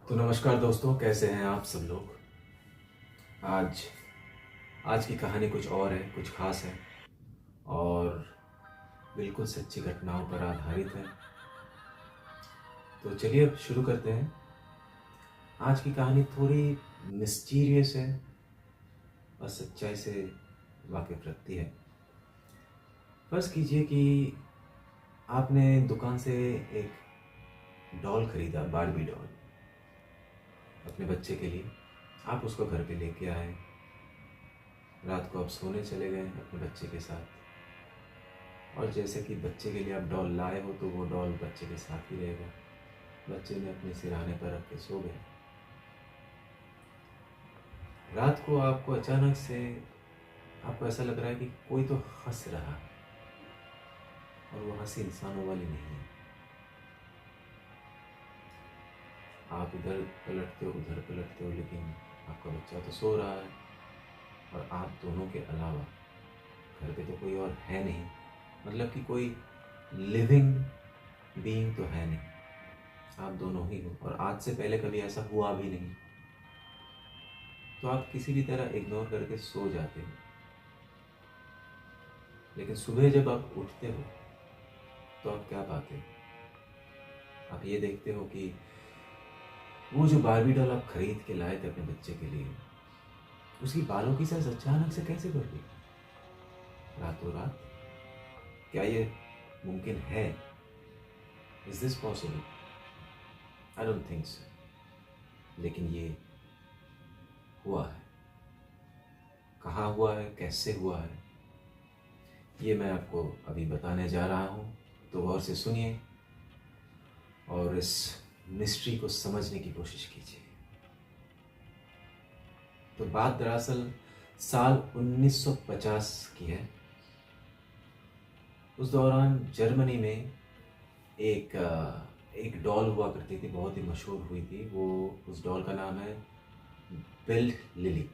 तो नमस्कार दोस्तों, कैसे हैं आप सब लोग। आज आज की कहानी कुछ और है, कुछ खास है और बिल्कुल सच्ची घटनाओं पर आधारित है। तो चलिए अब शुरू करते हैं। आज की कहानी थोड़ी मिस्टीरियस है और सच्चाई से वाकिफ रखती है। फर्ज कीजिए कि आपने दुकान से एक डॉल खरीदा, बारबी डॉल, अपने बच्चे के लिए। आप उसको घर पे लेके आए। रात को आप सोने चले गए अपने बच्चे के साथ, और जैसे कि बच्चे के लिए आप डॉल लाए हो तो वो डॉल बच्चे के साथ ही रहेगा। बच्चे ने अपने सिरहाने पर रख के सो गए। रात को आपको अचानक से आपको ऐसा लग रहा है कि कोई तो हंस रहा है, और वो हंसी इंसानों वाली नहीं है। आप इधर पलटते हो, उधर पलटते हो, लेकिन आपका बच्चा तो सो रहा है और आप दोनों के अलावा घर पे तो कोई और है नहीं। मतलब कि कोई लिविंग बीइंग तो है नहीं, आप दोनों ही हो, और आज से पहले कभी ऐसा हुआ भी नहीं। तो आप किसी भी तरह इग्नोर करके सो जाते हो। लेकिन सुबह जब आप उठते हो तो आप क्या पाते हो? आप ये देखते हो कि वो जो बारबी डॉल आप खरीद के लाए थे अपने बच्चे के लिए, उसकी बालों की साइज अचानक से कैसे बढ़ गई रातों रात? क्या ये मुमकिन है? Is this possible? I don't think so. लेकिन ये हुआ है। कहाँ हुआ है, कैसे हुआ है, ये मैं आपको अभी बताने जा रहा हूँ। तो गौर से सुनिए और इस मिस्ट्री को समझने की कोशिश कीजिए। तो बात दरअसल साल 1950 की है। उस दौरान जर्मनी में एक डॉल हुआ करती थी, बहुत ही मशहूर हुई थी वो। उस डॉल का नाम है बिल्ड लिली।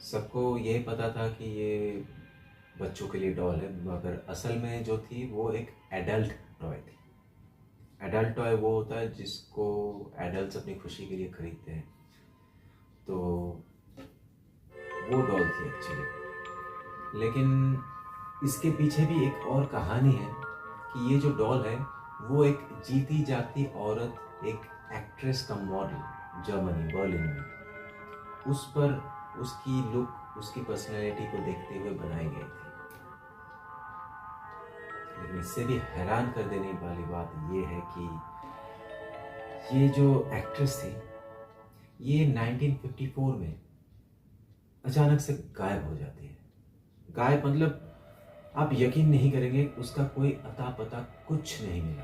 सबको यही पता था कि ये बच्चों के लिए डॉल है, मगर असल में जो थी वो एक एडल्ट टॉय थी। एडल्ट टॉय वो होता है जिसको एडल्ट्स अपनी खुशी के लिए खरीदते हैं। तो वो डॉल थी एक्चुअली। लेकिन इसके पीछे भी एक और कहानी है कि ये जो डॉल है वो एक जीती जागती औरत, एक एक्ट्रेस का मॉडल जर्मनी बर्लिन में, उस पर उसकी लुक, उसकी पर्सनैलिटी को देखते हुए बनाई गई थी। लेकिन इससे भी हैरान कर देने वाली बात ये है कि ये जो एक्ट्रेस थी, ये 1954 में अचानक से गायब हो जाती है। गायब मतलब आप यकीन नहीं करेंगे, उसका कोई अता पता कुछ नहीं मिला।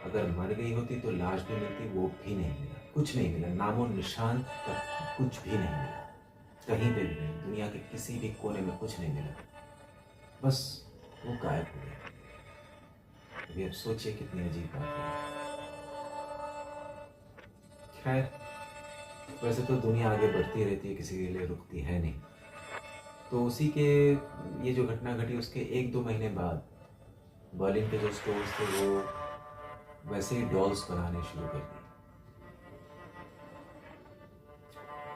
अगर मर गई होती तो लाश भी मिलती, वो भी नहीं मिला, कुछ नहीं मिला, नामो निशान तक कुछ भी नहीं मिला। कहीं पे भी नहीं, दुनिया के किसी भी कोने में कुछ नहीं मिला, बस वो गायब हो गया। अभी आप सोचिए कितनी अजीब बात है। खैर, वैसे तो दुनिया आगे बढ़ती रहती है, किसी के लिए रुकती है नहीं। तो उसी के, ये जो घटना घटी उसके 1-2 महीने बाद बर्लिन के जो स्टोर्स थे वो वैसे ही डॉल्स बनाने शुरू कर दिए।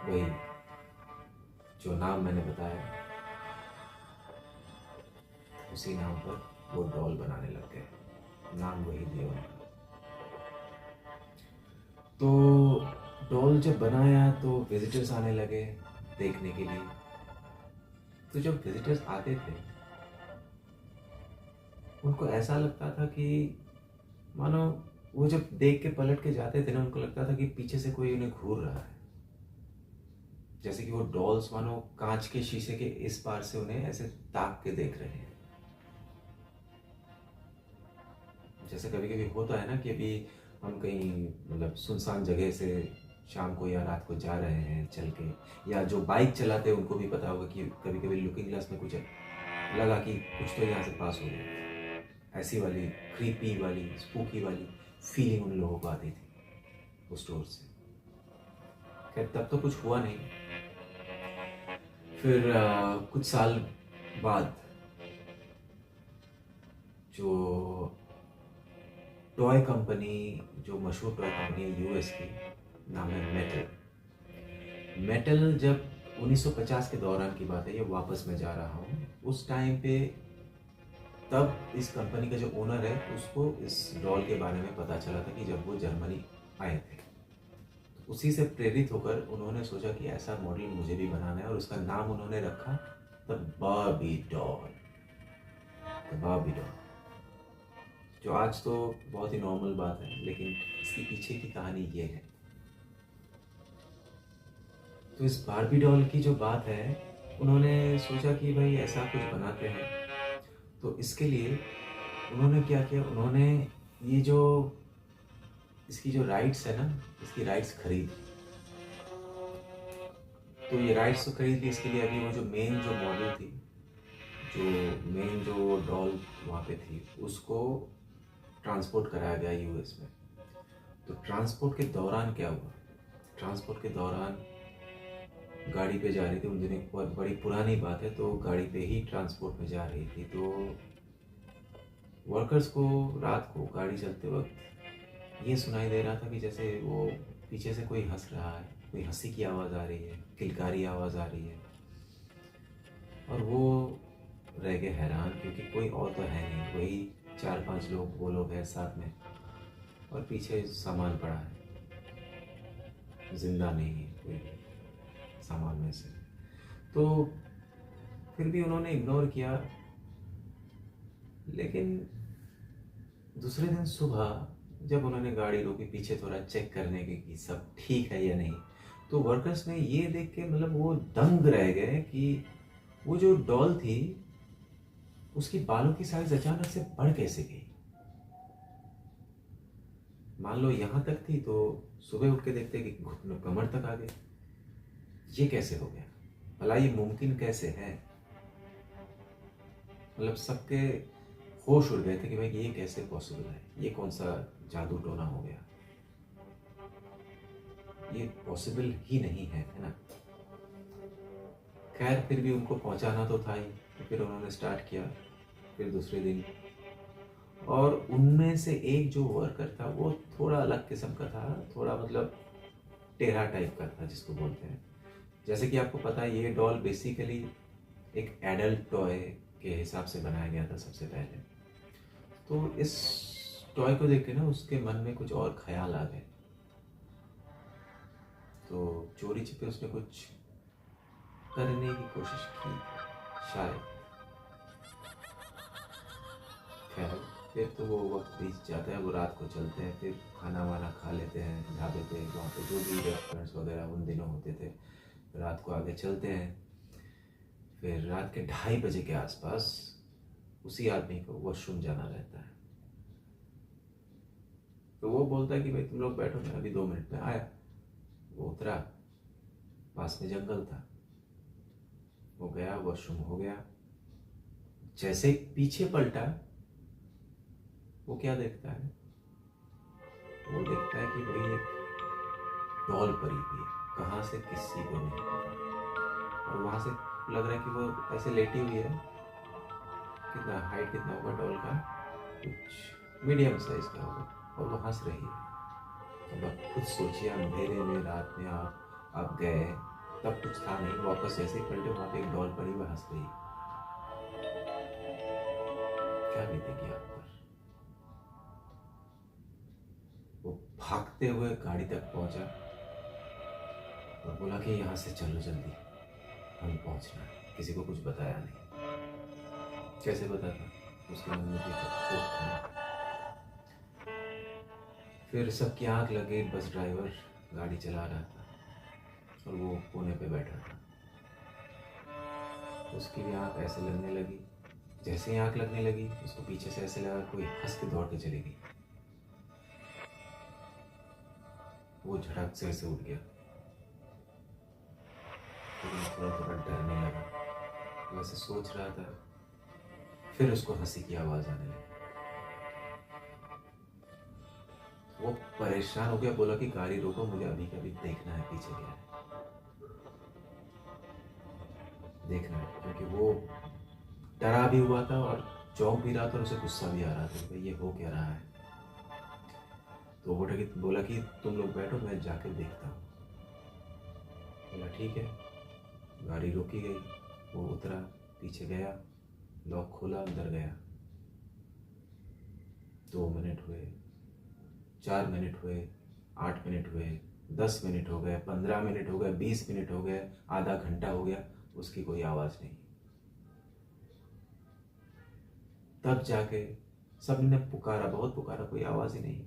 वही जो नाम मैंने बताया, उसी नाम पर वो डॉल बनाने लग गए। नाम वही दिया उनका। तो डॉल जब बनाया तो विजिटर्स आने लगे देखने के लिए। तो जब विजिटर्स आते थे उनको ऐसा लगता था कि मानो वो जब देख के पलट के जाते थे ना, उनको लगता था कि पीछे से कोई उन्हें घूर रहा है। जैसे कि वो डॉल्स मानो कांच के शीशे के इस पार से उन्हें ऐसे ताक के देख रहे हैं। जैसे कभी कभी होता है ना कि अभी हम कहीं मतलब सुनसान जगह से शाम को या रात को जा रहे हैं चल के, या जो बाइक चलाते हैं उनको भी पता होगा कि कभी कभी लुकिंग ग्लास में कुछ लगा कि कुछ तो यहाँ से पास हो गया। ऐसी वाली क्रीपी वाली, स्पूकी वाली फीलिंग उन लोगों को आती थी उस स्टोर से। खैर तब तो कुछ हुआ नहीं। फिर कुछ साल बाद जो टॉय कंपनी, जो मशहूर टॉय कंपनी है यूएस की, नाम है मेटल। मेटल जब 1950 के दौरान की बात है, ये वापस मैं जा रहा हूँ उस टाइम पे, तब इस कंपनी का जो ओनर है उसको इस डॉल के बारे में पता चला था कि जब वो जर्मनी आए थे, तो उसी से प्रेरित होकर उन्होंने सोचा कि ऐसा मॉडल मुझे भी बनाना है, और उसका नाम उन्होंने रखा the Barbie doll. The Barbie doll, जो आज तो बहुत ही नॉर्मल बात है, लेकिन इसके पीछे की कहानी ये है। तो इस बार्बी डॉल की जो बात है, उन्होंने सोचा कि भाई ऐसा कुछ बनाते हैं, तो इसके लिए उन्होंने क्या किया, उन्होंने ये जो इसकी जो राइट्स है ना, इसकी राइट्स खरीद। तो ये राइट्स तो खरीद ली, इसके लिए अभी वो जो मेन जो मॉडल थी, जो मेन जो डॉल वहाँ पे थी, उसको ट्रांसपोर्ट कराया गया यूएस में। तो ट्रांसपोर्ट के दौरान क्या हुआ, ट्रांसपोर्ट के दौरान गाड़ी पे जा रही थी, उन दिनों बहुत बड़ी पुरानी बात है, तो गाड़ी पे ही ट्रांसपोर्ट में जा रही थी, तो वर्कर्स को रात को गाड़ी चलते वक्त ये सुनाई दे रहा था कि जैसे वो पीछे से कोई हंस रहा है, कोई हंसी की आवाज़ आ रही है, किलकारी आवाज़ आ रही है। और वो रह गए हैरान, क्योंकि कोई और तो है नहीं, वही 4-5 लोग, वो लोग हैं साथ में, और पीछे सामान पड़ा है, जिंदा नहीं है कोई सामान में से। तो फिर भी उन्होंने इग्नोर किया। लेकिन दूसरे दिन सुबह जब उन्होंने गाड़ी रोकी, पीछे थोड़ा चेक करने के कि सब ठीक है या नहीं, तो वर्कर्स ने ये देख के मतलब वो दंग रह गए कि वो जो डॉल थी उसकी बालों की साइज अचानक से बढ़ कैसे गई। मान लो यहाँ तक थी, तो सुबह उठ के देखते कि घुटनों कमर तक आ गई। ये कैसे हो गया, भला ये मुमकिन कैसे है। मतलब सबके होश उड़ गए थे कि भाई ये कैसे पॉसिबल है, ये कौन सा जादू टोना हो गया, ये पॉसिबल ही नहीं है, है ना। खैर फिर भी उनको पहुंचाना तो था ही, तो फिर उन्होंने स्टार्ट किया। फिर दूसरे दिन, और उनमें से एक जो वर्कर था वो थोड़ा अलग किस्म का था, थोड़ा मतलब टेढ़ा टाइप का था जिसको बोलते हैं। जैसे कि आपको पता है, ये डॉल बेसिकली एक एडल्ट टॉय के हिसाब से बनाया गया था सबसे पहले। तो इस टॉय को देख के ना उसके मन में कुछ और ख्याल आ गए, तो चोरी छिपे उसने कुछ करने की कोशिश की शायद। खैर फिर तो वो वक्त बीत जाता है, वो रात को चलते हैं, फिर खाना वाना खा लेते हैं ढाबे पे, वहाँ पे जो भी रेस्टोरेंट्स वगैरह उन दिनों होते थे। रात को आगे चलते हैं, फिर रात के 2:30 बजे के आसपास उसी आदमी को वॉशरूम जाना रहता है। तो वो बोलता है कि भाई तुम लोग बैठो, मैं अभी 2 मिनट में आया। वो उतरा, पास में जंगल था, वो गया, वॉशरूम हो गया। जैसे पीछे पलटा, वो क्या देखता है, वो देखता है कि भाई एक डॉल पड़ी हुई है, कहाँ से किसी को नहीं पता। और वहां से लग रहा है कि वो ऐसे लेटी हुई है। कितना हाइट कितना होगा डॉल का, कुछ मीडियम साइज का होगा, और वो हंस रही है। अब आप खुद सोचिए, अंधेरे में रात में आप गए, तब कुछ था नहीं, वापस जैसे ही पलटे वहां पे एक डॉल पड़ी हुई हंस रही। क्या बीतेगी आप पर। वो भागते हुए गाड़ी तक पहुंचा और बोला कि यहाँ से चलो जल्दी, हमें पहुंचना है। किसी को कुछ बताया नहीं। कैसे बताता, उसके मन में भी खोट था। फिर सबकी आंख लग गई, बस ड्राइवर गाड़ी चला रहा था और वो कोने पे बैठा था। उसकी भी आंख ऐसे लगने लगी। जैसे ही आंख लगने लगी, उसको पीछे से ऐसे लगा कोई हंस के दौड़ के चली गई। वो झटक से ऐसे उठ गया, फिर थोड़ा थोड़ा डरने लगा। वैसे सोच रहा था, फिर उसको हंसी की आवाज आने लगी। वो परेशान हो गया, बोला कि गाड़ी रोको, मुझे अभी कभी देखना है पीछे क्या है, देखना है। क्योंकि वो डरा भी हुआ था और चौंक भी रहा था, और उसे गुस्सा भी आ रहा था कि ये हो क्या रहा है। तो बोला कि तुम लोग बैठो, मैं जाके देखता हूँ। बोला ठीक है। गाड़ी रोकी गई, वो उतरा, पीछे गया, लॉक खोला, अंदर गया। 2 मिनट हुए, 4 मिनट हुए, 8 मिनट हुए, 10 मिनट हो गए, 15 मिनट हो गए, 20 मिनट हो गए, आधा घंटा हो गया, उसकी कोई आवाज़ नहीं। तब जाके सबने पुकारा, बहुत पुकारा, कोई आवाज़ ही नहीं।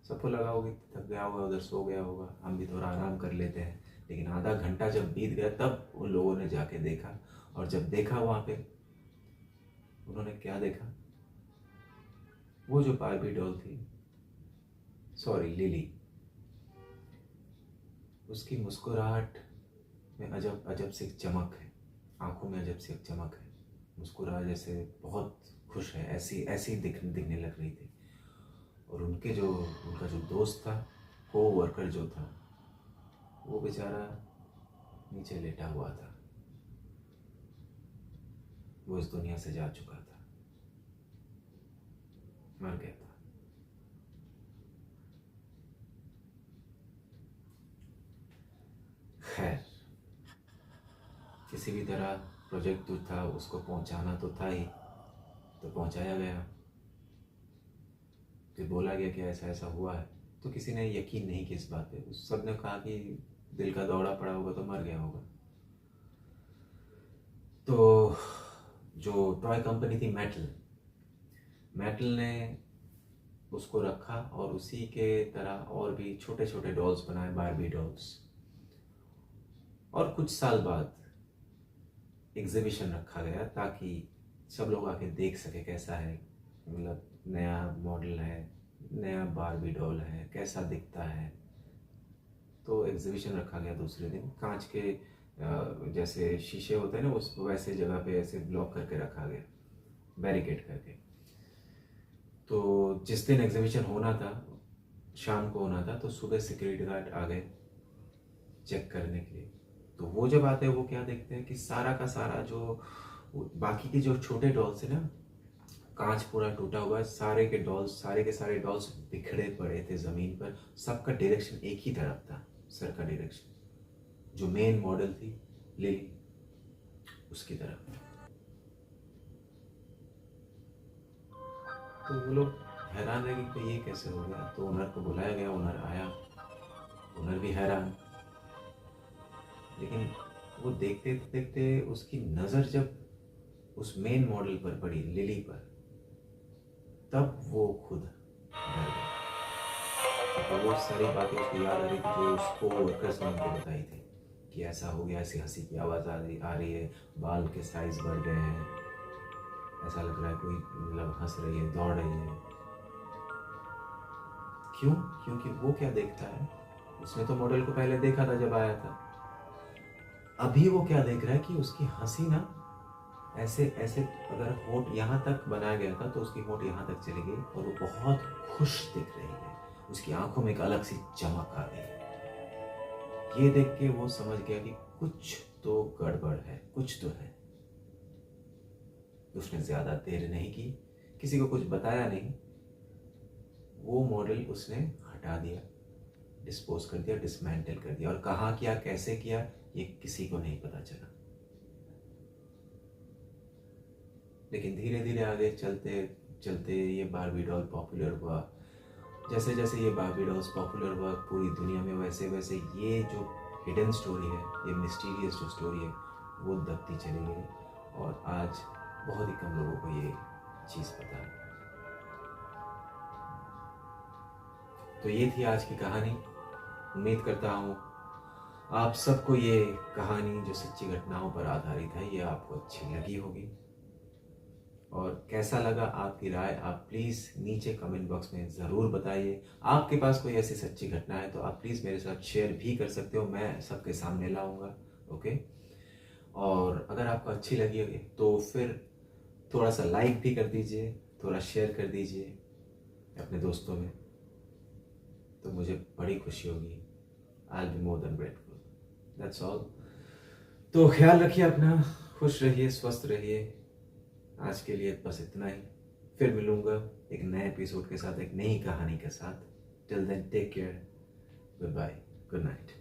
सबको लगा होगा कि थक गया होगा, उधर सो गया होगा, हम भी थोड़ा आराम कर लेते हैं। लेकिन आधा घंटा जब बीत गया तब उन लोगों ने जाके देखा, और जब देखा वहाँ पे, उन्होंने क्या देखा, वो जो बारबी डॉल थी, सॉरी लिली, उसकी मुस्कुराहट में अजब अजब सी चमक है, आंखों में अजब सी चमक है, मुस्कुरा जैसे बहुत खुश है, ऐसी ऐसी दिखने लग रही थी। और उनका जो दोस्त था, को वर्कर जो था, वो बेचारा नीचे लेटा हुआ था, वो इस दुनिया से जा चुका था, मर गया था। खैर, किसी भी तरह प्रोजेक्ट जो था उसको पहुंचाना तो था ही, तो पहुंचाया गया। फिर बोला गया कि ऐसा ऐसा हुआ है, तो किसी ने यकीन नहीं किया इस बात पे। उस सब ने कहा कि दिल का दौरा पड़ा होगा तो मर गया होगा। तो जो टॉय कंपनी थी मैटल ने उसको रखा, और उसी के तरह और भी छोटे छोटे डॉल्स बनाए, बारबी डॉल्स। और कुछ साल बाद एग्जीबिशन रखा गया ताकि सब लोग आके देख सके कैसा है, मतलब नया मॉडल है, नया बारबी डॉल है, कैसा दिखता है। तो एग्जीबिशन रखा गया दूसरे दिन, कांच के जैसे शीशे होते हैं ना, उस वैसे जगह पे ऐसे ब्लॉक करके रखा गया, बैरिकेड करके। तो जिस दिन एग्जीबिशन होना था, शाम को होना था, तो सुबह सिक्योरिटी गार्ड आ गए चेक करने के लिए। तो वो जब आते हैं, वो क्या देखते हैं कि सारा का सारा जो बाकी के जो छोटे डॉल्स है ना, कांच पूरा टूटा हुआ है, सारे के सारे डॉल्स बिखरे पड़े थे ज़मीन पर। सबका डायरेक्शन एक ही तरफ था, सर का डायरेक्शन, जो मेन मॉडल थी लिली, उसकी तरफ। तो वो लोग हैरान रहे कि ये कैसे हो गया। तो ओनर को बुलाया गया, ओनर आया, ओनर भी हैरान। लेकिन वो देखते देखते उसकी नज़र जब उस मेन मॉडल पर पड़ी, लिली पर, तब वो खुद डर गया। तो वो सारी बातें उसको याद आ रही थी जो उसको वर्कर्स ने उनको बताई थी कि ऐसा हो गया, ऐसी हंसी की आवाज़ आ रही है, बाल के साइज बढ़ गए हैं, ऐसा लग रहा है कोई मतलब हंस रही है, दौड़ रही है। क्यों? क्योंकि वो क्या देखता है, उसने तो मॉडल को पहले देखा था जब आया था। अभी वो क्या देख रहा है कि उसकी हंसी ना ऐसे ऐसे, अगर होंठ यहाँ तक बनाया गया था तो उसकी होंठ यहाँ तक चली गई, और वो बहुत खुश दिख रही है, उसकी आंखों में एक अलग सी चमक आ गई। ये देख के वो समझ गया कि कुछ तो गड़बड़ है, कुछ तो है। उसने ज्यादा देर नहीं की, किसी को कुछ बताया नहीं, वो मॉडल उसने हटा दिया, डिस्पोज कर दिया, डिसमेंटल कर दिया। और कहाँ किया, कैसे किया, ये किसी को नहीं पता चला। लेकिन धीरे धीरे आगे चलते चलते ये बारबी डॉल पॉपुलर हुआ। जैसे जैसे ये बारबी डॉल्स पॉपुलर हुआ पूरी दुनिया में, वैसे वैसे ये जो हिडन स्टोरी है, ये मिस्टीरियस जो स्टोरी है, वो दबती चली गई। और आज बहुत ही कम लोगों को ये चीज़ पता है। तो ये थी आज की कहानी। उम्मीद करता हूँ आप सबको ये कहानी जो सच्ची घटनाओं पर आधारित है, ये आपको अच्छी लगी होगी। और कैसा लगा, आपकी राय आप प्लीज़ नीचे कमेंट बॉक्स में ज़रूर बताइए। आपके पास कोई ऐसी सच्ची घटना है तो आप प्लीज़ मेरे साथ शेयर भी कर सकते हो, मैं सबके सामने लाऊंगा। ओके, और अगर आपको अच्छी लगी होगी तो फिर थोड़ा सा लाइक भी कर दीजिए, थोड़ा शेयर कर दीजिए अपने दोस्तों में, तो मुझे बड़ी खुशी होगी। I will be more than grateful. That's all. तो ख्याल रखिए अपना, खुश रहिए, स्वस्थ रहिए। आज के लिए बस इतना ही। फिर मिलूंगा एक नए एपिसोड के साथ, एक नई कहानी के साथ। Till then take care, goodbye, good night.